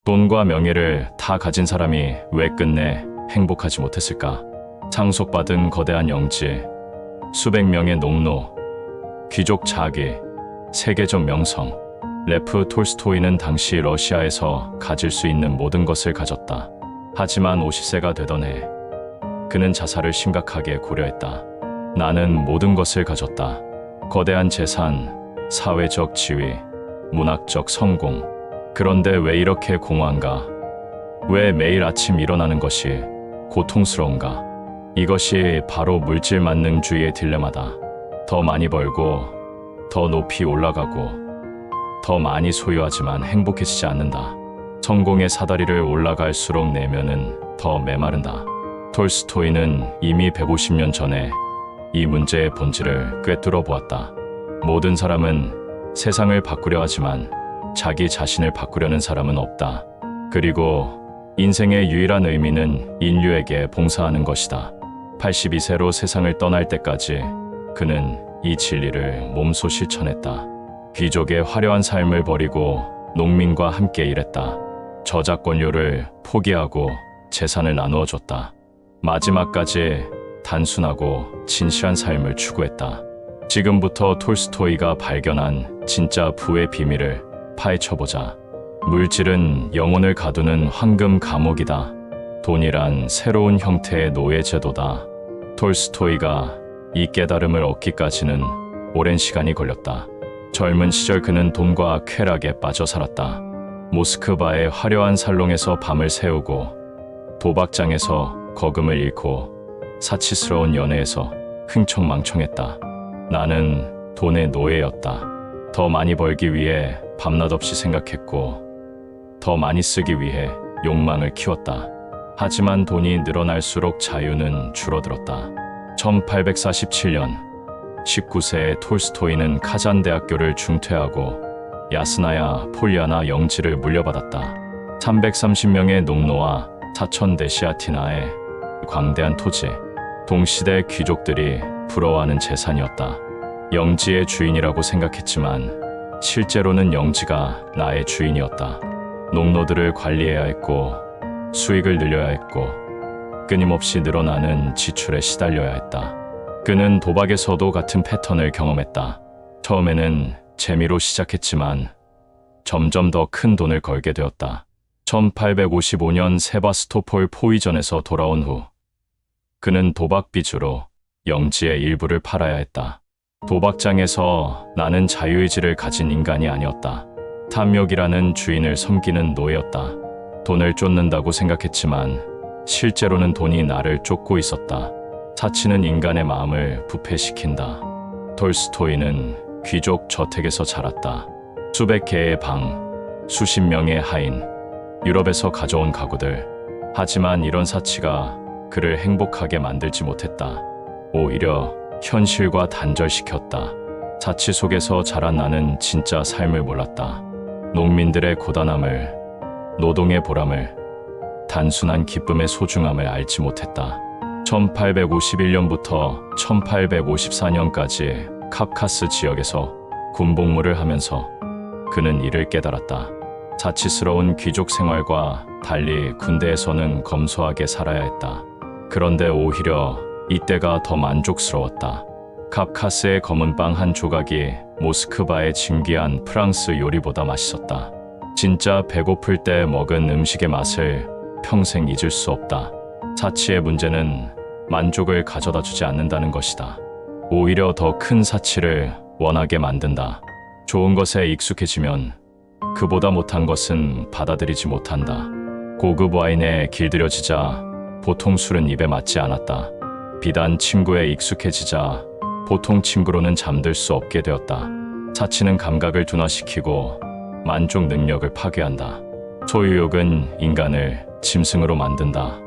돈과 명예를 다 가진 사람이 왜 끝내 행복하지 못했을까? 상속받은 거대한 영지, 수백 명의 농노, 귀족 자기, 세계적 명성. 레프 톨스토이는 당시 러시아에서 가질 수 있는 모든 것을 가졌다. 하지만 50세가 되던 해, 그는 자살을 심각하게 고려했다. 나는 모든 것을 가졌다. 거대한 재산, 사회적 지위, 문학적 성공. 그런데 왜 이렇게 공허한가? 왜 매일 아침 일어나는 것이 고통스러운가? 이것이 바로 물질 만능주의의 딜레마다. 더 많이 벌고, 더 높이 올라가고, 더 많이 소유하지만 행복해지지 않는다. 성공의 사다리를 올라갈수록 내면은 더 메마른다. 톨스토이는 이미 150년 전에 이 문제의 본질을 꿰뚫어 보았다. 모든 사람은 세상을 바꾸려 하지만 자기 자신을 바꾸려는 사람은 없다. 그리고 인생의 유일한 의미는 인류에게 봉사하는 것이다. 82세로 세상을 떠날 때까지 그는 이 진리를 몸소 실천했다. 귀족의 화려한 삶을 버리고 농민과 함께 일했다. 저작권료를 포기하고 재산을 나누어 줬다. 마지막까지 단순하고 진실한 삶을 추구했다. 지금부터 톨스토이가 발견한 진짜 부의 비밀을 파헤쳐보자. 물질은 영혼을 가두는 황금 감옥이다. 돈이란 새로운 형태의 노예제도다. 톨스토이가 이 깨달음을 얻기까지는 오랜 시간이 걸렸다. 젊은 시절 그는 돈과 쾌락에 빠져 살았다. 모스크바의 화려한 살롱에서 밤을 새우고, 도박장에서 거금을 잃고, 사치스러운 연애에서 흥청망청했다. 나는 돈의 노예였다. 더 많이 벌기 위해 밤낮 없이 생각했고, 더 많이 쓰기 위해 욕망을 키웠다. 하지만 돈이 늘어날수록 자유는 줄어들었다. 1847년 19세의 톨스토이는 카잔 대학교를 중퇴하고 야스나야 폴리아나 영지를 물려받았다. 330명의 농노와 4천 데시아티나의 광대한 토지, 동시대 귀족들이 부러워하는 재산이었다. 영지의 주인이라고 생각했지만 실제로는 영지가 나의 주인이었다. 농노들을 관리해야 했고, 수익을 늘려야 했고, 끊임없이 늘어나는 지출에 시달려야 했다. 그는 도박에서도 같은 패턴을 경험했다. 처음에는 재미로 시작했지만 점점 더 큰 돈을 걸게 되었다. 1855년 세바스토폴 포위전에서 돌아온 후 그는 도박 빚으로 영지의 일부를 팔아야 했다. 도박장에서 나는 자유의지를 가진 인간이 아니었다. 탐욕이라는 주인을 섬기는 노예였다. 돈을 쫓는다고 생각했지만 실제로는 돈이 나를 쫓고 있었다. 사치는 인간의 마음을 부패시킨다. 톨스토이는 귀족 저택에서 자랐다. 수백 개의 방, 수십 명의 하인, 유럽에서 가져온 가구들. 하지만 이런 사치가 그를 행복하게 만들지 못했다. 오히려 현실과 단절시켰다. 사치 속에서 자란 나는 진짜 삶을 몰랐다. 농민들의 고단함을, 노동의 보람을, 단순한 기쁨의 소중함을 알지 못했다. 1851년부터 1854년까지 카프카스 지역에서 군복무를 하면서 그는 이를 깨달았다. 자치스러운 귀족 생활과 달리 군대에서는 검소하게 살아야 했다. 그런데 오히려 이때가 더 만족스러웠다. 카프카스의 검은 빵 한 조각이 모스크바의 진귀한 프랑스 요리보다 맛있었다. 진짜 배고플 때 먹은 음식의 맛을 평생 잊을 수 없다. 사치의 문제는 만족을 가져다 주지 않는다는 것이다. 오히려 더 큰 사치를 원하게 만든다. 좋은 것에 익숙해지면 그보다 못한 것은 받아들이지 못한다. 고급 와인에 길들여지자 보통 술은 입에 맞지 않았다. 비단 친구에 익숙해지자 보통 친구로는 잠들 수 없게 되었다. 사치는 감각을 둔화시키고 만족 능력을 파괴한다. 소유욕은 인간을 짐승으로 만든다.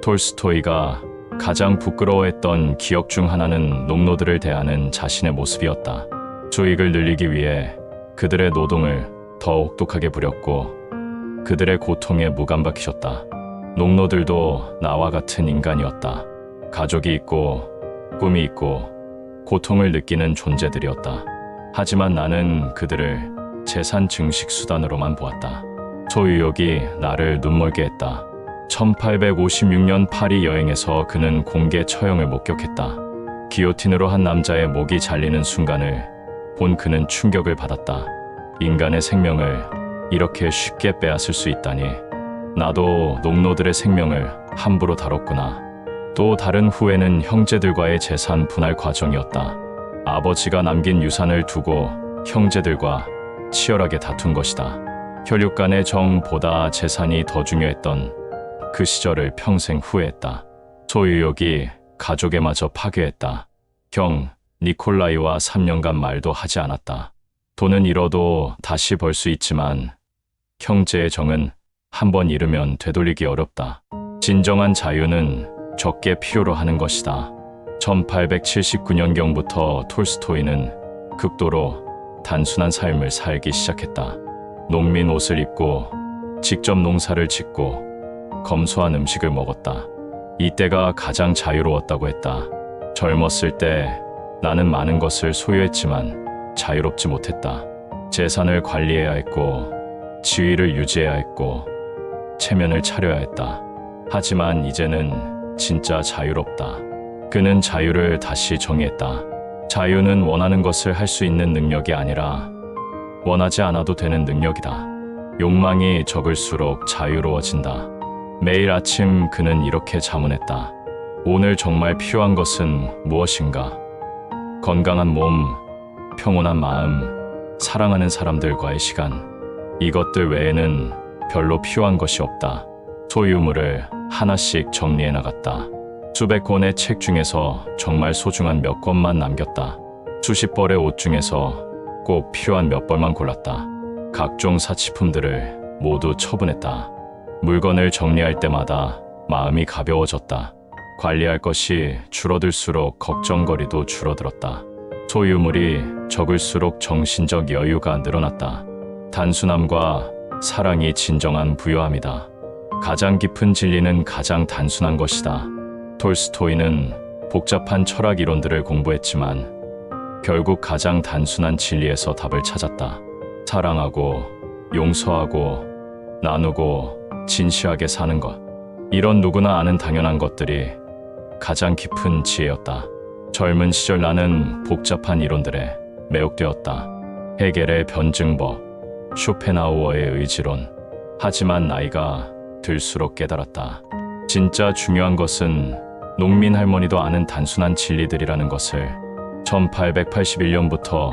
톨스토이가 가장 부끄러워했던 기억 중 하나는 농노들을 대하는 자신의 모습이었다. 수익을 늘리기 위해 그들의 노동을 더 혹독하게 부렸고 그들의 고통에 무감박해졌다. 농노들도 나와 같은 인간이었다. 가족이 있고 꿈이 있고 고통을 느끼는 존재들이었다. 하지만 나는 그들을 재산 증식 수단으로만 보았다. 소유욕이 나를 눈멀게 했다. 1856년 파리 여행에서 그는 공개 처형을 목격했다. 기요틴으로 한 남자의 목이 잘리는 순간을 본 그는 충격을 받았다. 인간의 생명을 이렇게 쉽게 빼앗을 수 있다니. 나도 농노들의 생명을 함부로 다뤘구나. 또 다른 후회는 형제들과의 재산 분할 과정이었다. 아버지가 남긴 유산을 두고 형제들과 치열하게 다툰 것이다. 혈육 간의 정보다 재산이 더 중요했던 그 시절을 평생 후회했다. 소유욕이 가족에마저 파괴했다. 형 니콜라이와 3년간 말도 하지 않았다. 돈은 잃어도 다시 벌 수 있지만 형제의 정은 한번 잃으면 되돌리기 어렵다. 진정한 자유는 적게 필요로 하는 것이다. 1879년경부터 톨스토이는 극도로 단순한 삶을 살기 시작했다. 농민 옷을 입고 직접 농사를 짓고 검소한 음식을 먹었다. 이때가 가장 자유로웠다고 했다. 젊었을 때 나는 많은 것을 소유했지만 자유롭지 못했다. 재산을 관리해야 했고 지위를 유지해야 했고 체면을 차려야 했다. 하지만 이제는 진짜 자유롭다. 그는 자유를 다시 정의했다. 자유는 원하는 것을 할 수 있는 능력이 아니라 원하지 않아도 되는 능력이다. 욕망이 적을수록 자유로워진다. 매일 아침 그는 이렇게 자문했다. 오늘 정말 필요한 것은 무엇인가? 건강한 몸, 평온한 마음, 사랑하는 사람들과의 시간. 이것들 외에는 별로 필요한 것이 없다. 소유물을 하나씩 정리해 나갔다. 수백 권의 책 중에서 정말 소중한 몇 권만 남겼다. 수십 벌의 옷 중에서 꼭 필요한 몇 벌만 골랐다. 각종 사치품들을 모두 처분했다. 물건을 정리할 때마다 마음이 가벼워졌다. 관리할 것이 줄어들수록 걱정거리도 줄어들었다. 소유물이 적을수록 정신적 여유가 늘어났다. 단순함과 사랑이 진정한 부유함이다. 가장 깊은 진리는 가장 단순한 것이다. 톨스토이는 복잡한 철학 이론들을 공부했지만 결국 가장 단순한 진리에서 답을 찾았다. 사랑하고 용서하고 나누고 진시하게 사는 것. 이런 누구나 아는 당연한 것들이 가장 깊은 지혜였다. 젊은 시절 나는 복잡한 이론들에 매혹되었다. 헤겔의 변증법, 쇼펜하우어의 의지론. 하지만 나이가 들수록 깨달았다. 진짜 중요한 것은 농민 할머니도 아는 단순한 진리들이라는 것을. 1881년부터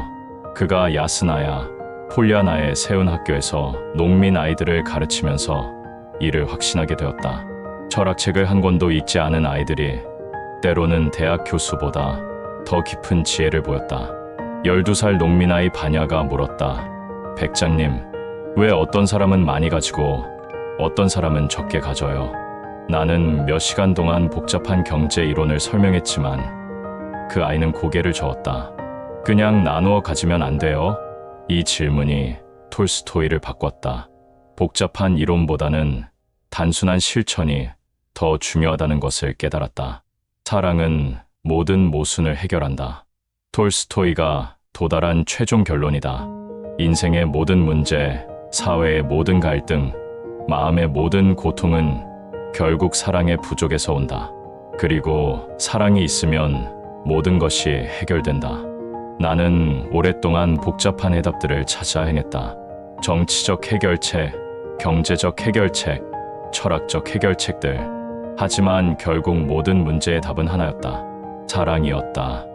그가 야스나야, 폴리아나에 세운 학교에서 농민 아이들을 가르치면서 이를 확신하게 되었다. 철학책을 한 권도 읽지 않은 아이들이 때로는 대학 교수보다 더 깊은 지혜를 보였다. 12살 농민 아이 바냐가 물었다. 백장님, 왜 어떤 사람은 많이 가지고 어떤 사람은 적게 가져요? 나는 몇 시간 동안 복잡한 경제 이론을 설명했지만 그 아이는 고개를 저었다. 그냥 나누어 가지면 안 돼요? 이 질문이 톨스토이를 바꿨다. 복잡한 이론보다는 단순한 실천이 더 중요하다는 것을 깨달았다. 사랑은 모든 모순을 해결한다. 톨스토이가 도달한 최종 결론이다. 인생의 모든 문제, 사회의 모든 갈등, 마음의 모든 고통은 결국 사랑의 부족에서 온다. 그리고 사랑이 있으면 모든 것이 해결된다. 나는 오랫동안 복잡한 해답들을 찾아 행했다. 정치적 해결책, 경제적 해결책, 철학적 해결책들. 하지만 결국 모든 문제의 답은 하나였다. 사랑이었다.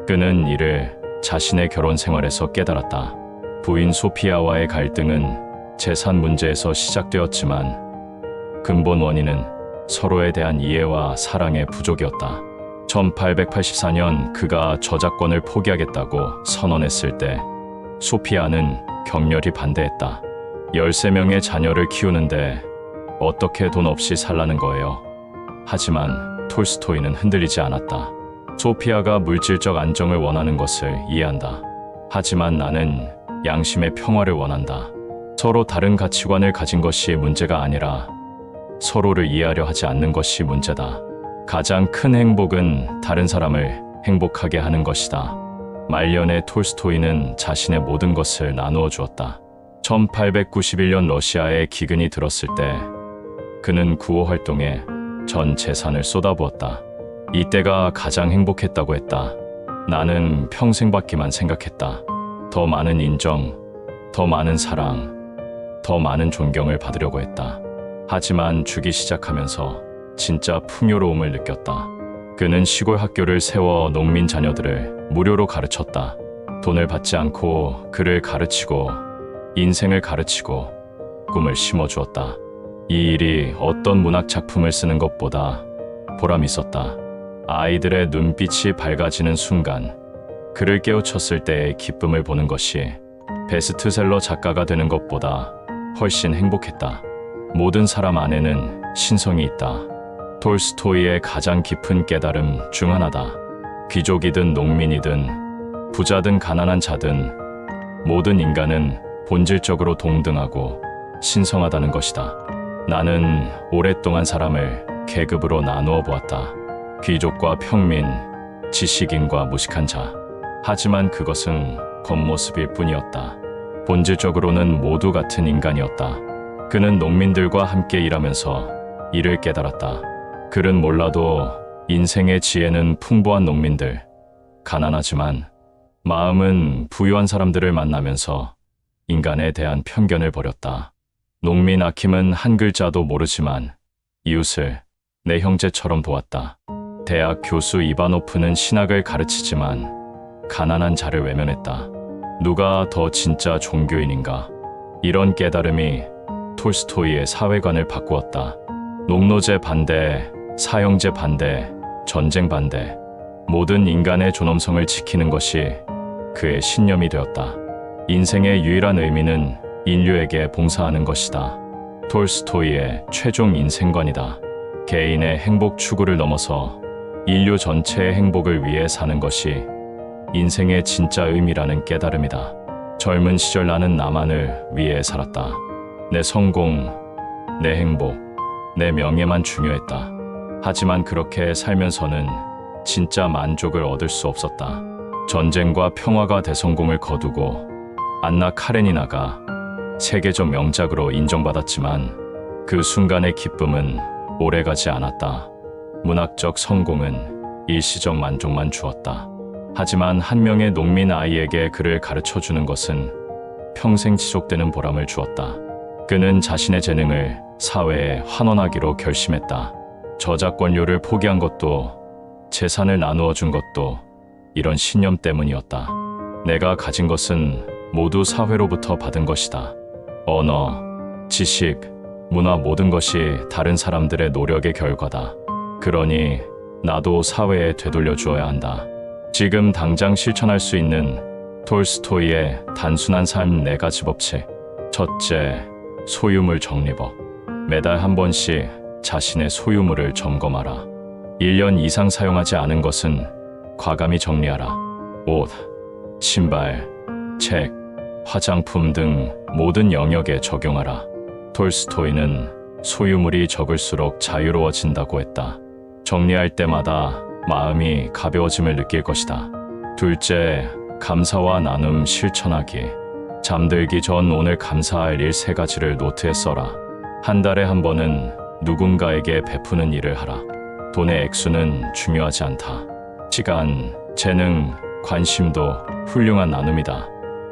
그는 이를 자신의 결혼 생활에서 깨달았다. 부인 소피아와의 갈등은 재산 문제에서 시작되었지만 근본 원인은 서로에 대한 이해와 사랑의 부족이었다. 1884년 그가 저작권을 포기하겠다고 선언했을 때 소피아는 격렬히 반대했다. 13명의 자녀를 키우는데 어떻게 돈 없이 살라는 거예요? 하지만 톨스토이는 흔들리지 않았다. 소피아가 물질적 안정을 원하는 것을 이해한다. 하지만 나는 양심의 평화를 원한다. 서로 다른 가치관을 가진 것이 문제가 아니라 서로를 이해하려 하지 않는 것이 문제다. 가장 큰 행복은 다른 사람을 행복하게 하는 것이다. 말년에 톨스토이는 자신의 모든 것을 나누어 주었다. 1891년 러시아에 기근이 들었을 때 그는 구호 활동에 전 재산을 쏟아부었다. 이때가 가장 행복했다고 했다. 나는 평생 받기만 생각했다. 더 많은 인정, 더 많은 사랑, 더 많은 존경을 받으려고 했다. 하지만 주기 시작하면서 진짜 풍요로움을 느꼈다. 그는 시골 학교를 세워 농민 자녀들을 무료로 가르쳤다. 돈을 받지 않고 그를 가르치고 인생을 가르치고 꿈을 심어주었다. 이 일이 어떤 문학 작품을 쓰는 것보다 보람 있었다. 아이들의 눈빛이 밝아지는 순간, 그를 깨우쳤을 때의 기쁨을 보는 것이 베스트셀러 작가가 되는 것보다 훨씬 행복했다. 모든 사람 안에는 신성이 있다. 톨스토이의 가장 깊은 깨달음 중 하나다. 귀족이든 농민이든 부자든 가난한 자든 모든 인간은 본질적으로 동등하고 신성하다는 것이다. 나는 오랫동안 사람을 계급으로 나누어 보았다. 귀족과 평민, 지식인과 무식한 자. 하지만 그것은 겉모습일 뿐이었다. 본질적으로는 모두 같은 인간이었다. 그는 농민들과 함께 일하면서 이를 깨달았다. 그는 몰라도 인생의 지혜는 풍부한 농민들, 가난하지만 마음은 부유한 사람들을 만나면서 인간에 대한 편견을 버렸다. 농민 아킴은 한 글자도 모르지만 이웃을 내 형제처럼 도왔다. 대학 교수 이바노프는 신학을 가르치지만 가난한 자를 외면했다. 누가 더 진짜 종교인인가? 이런 깨달음이 톨스토이의 사회관을 바꾸었다. 농노제 반대, 사형제 반대, 전쟁 반대, 모든 인간의 존엄성을 지키는 것이 그의 신념이 되었다. 인생의 유일한 의미는 인류에게 봉사하는 것이다. 톨스토이의 최종 인생관이다. 개인의 행복 추구를 넘어서 인류 전체의 행복을 위해 사는 것이 인생의 진짜 의미라는 깨달음이다. 젊은 시절 나는 나만을 위해 살았다. 내 성공, 내 행복, 내 명예만 중요했다. 하지만 그렇게 살면서는 진짜 만족을 얻을 수 없었다. 전쟁과 평화가 대성공을 거두고 안나 카레니나가 세계적 명작으로 인정받았지만 그 순간의 기쁨은 오래가지 않았다. 문학적 성공은 일시적 만족만 주었다. 하지만 한 명의 농민 아이에게 그를 가르쳐주는 것은 평생 지속되는 보람을 주었다. 그는 자신의 재능을 사회에 환원하기로 결심했다. 저작권료를 포기한 것도 재산을 나누어 준 것도 이런 신념 때문이었다. 내가 가진 것은 모두 사회로부터 받은 것이다. 언어, 지식, 문화 모든 것이 다른 사람들의 노력의 결과다. 그러니 나도 사회에 되돌려 주어야 한다. 지금 당장 실천할 수 있는 톨스토이의 단순한 삶 4가지 법칙. 첫째, 소유물 정리법. 매달 한 번씩 자신의 소유물을 점검하라. 1년 이상 사용하지 않은 것은 과감히 정리하라. 옷, 신발, 책, 화장품 등 모든 영역에 적용하라. 톨스토이는 소유물이 적을수록 자유로워진다고 했다. 정리할 때마다 마음이 가벼워짐을 느낄 것이다. 둘째, 감사와 나눔 실천하기. 잠들기 전 오늘 감사할 일 3가지를 노트에 써라. 한 달에 한 번은 누군가에게 베푸는 일을 하라. 돈의 액수는 중요하지 않다. 시간, 재능, 관심도 훌륭한 나눔이다.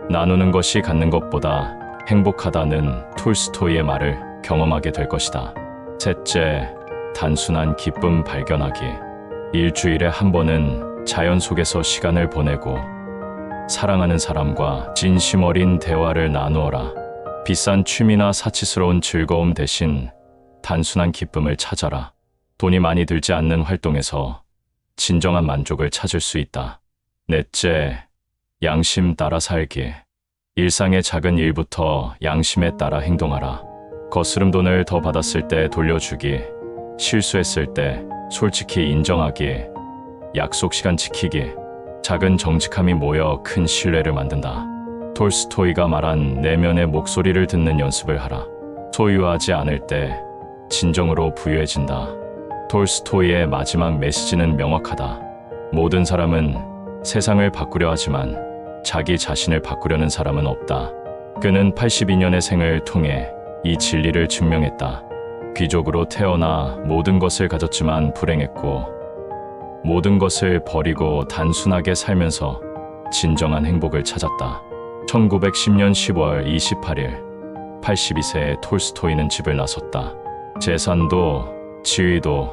나누는 것이 갖는 것보다 행복하다는 톨스토이의 말을 경험하게 될 것이다. 셋째, 단순한 기쁨 발견하기. 일주일에 한 번은 자연 속에서 시간을 보내고 사랑하는 사람과 진심 어린 대화를 나누어라. 비싼 취미나 사치스러운 즐거움 대신 단순한 기쁨을 찾아라. 돈이 많이 들지 않는 활동에서 진정한 만족을 찾을 수 있다. 넷째, 양심 따라 살기. 일상의 작은 일부터 양심에 따라 행동하라. 거스름 돈을 더 받았을 때 돌려주기, 실수했을 때 솔직히 인정하기, 약속 시간 지키기. 작은 정직함이 모여 큰 신뢰를 만든다. 톨스토이가 말한 내면의 목소리를 듣는 연습을 하라. 소유하지 않을 때 진정으로 부유해진다. 톨스토이의 마지막 메시지는 명확하다. 모든 사람은 세상을 바꾸려 하지만 자기 자신을 바꾸려는 사람은 없다. 그는 82년의 생을 통해 이 진리를 증명했다. 귀족으로 태어나 모든 것을 가졌지만 불행했고, 모든 것을 버리고 단순하게 살면서 진정한 행복을 찾았다. 1910년 10월 28일, 82세의 톨스토이는 집을 나섰다. 재산도, 지위도,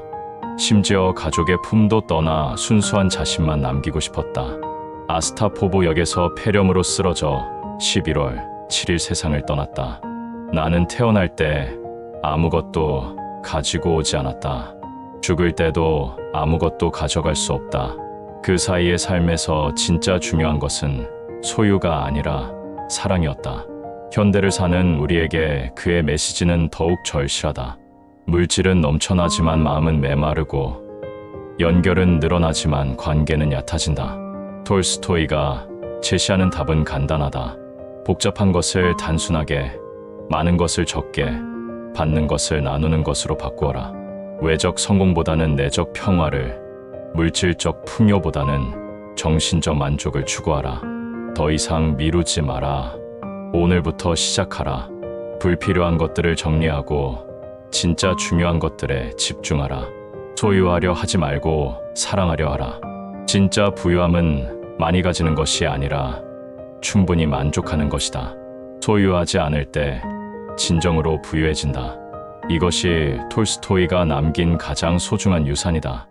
심지어 가족의 품도 떠나 순수한 자신만 남기고 싶었다. 아스타포보역에서 폐렴으로 쓰러져 11월 7일 세상을 떠났다. 나는 태어날 때 아무것도 가지고 오지 않았다. 죽을 때도 아무것도 가져갈 수 없다. 그 사이의 삶에서 진짜 중요한 것은 소유가 아니라 사랑이었다. 현대를 사는 우리에게 그의 메시지는 더욱 절실하다. 물질은 넘쳐나지만 마음은 메마르고, 연결은 늘어나지만 관계는 얕아진다. 톨스토이가 제시하는 답은 간단하다. 복잡한 것을 단순하게, 많은 것을 적게, 받는 것을 나누는 것으로 바꾸어라. 외적 성공보다는 내적 평화를, 물질적 풍요보다는 정신적 만족을 추구하라. 더 이상 미루지 마라. 오늘부터 시작하라. 불필요한 것들을 정리하고 진짜 중요한 것들에 집중하라. 소유하려 하지 말고 사랑하려 하라. 진짜 부유함은 많이 가지는 것이 아니라 충분히 만족하는 것이다. 소유하지 않을 때 진정으로 부유해진다. 이것이 톨스토이가 남긴 가장 소중한 유산이다.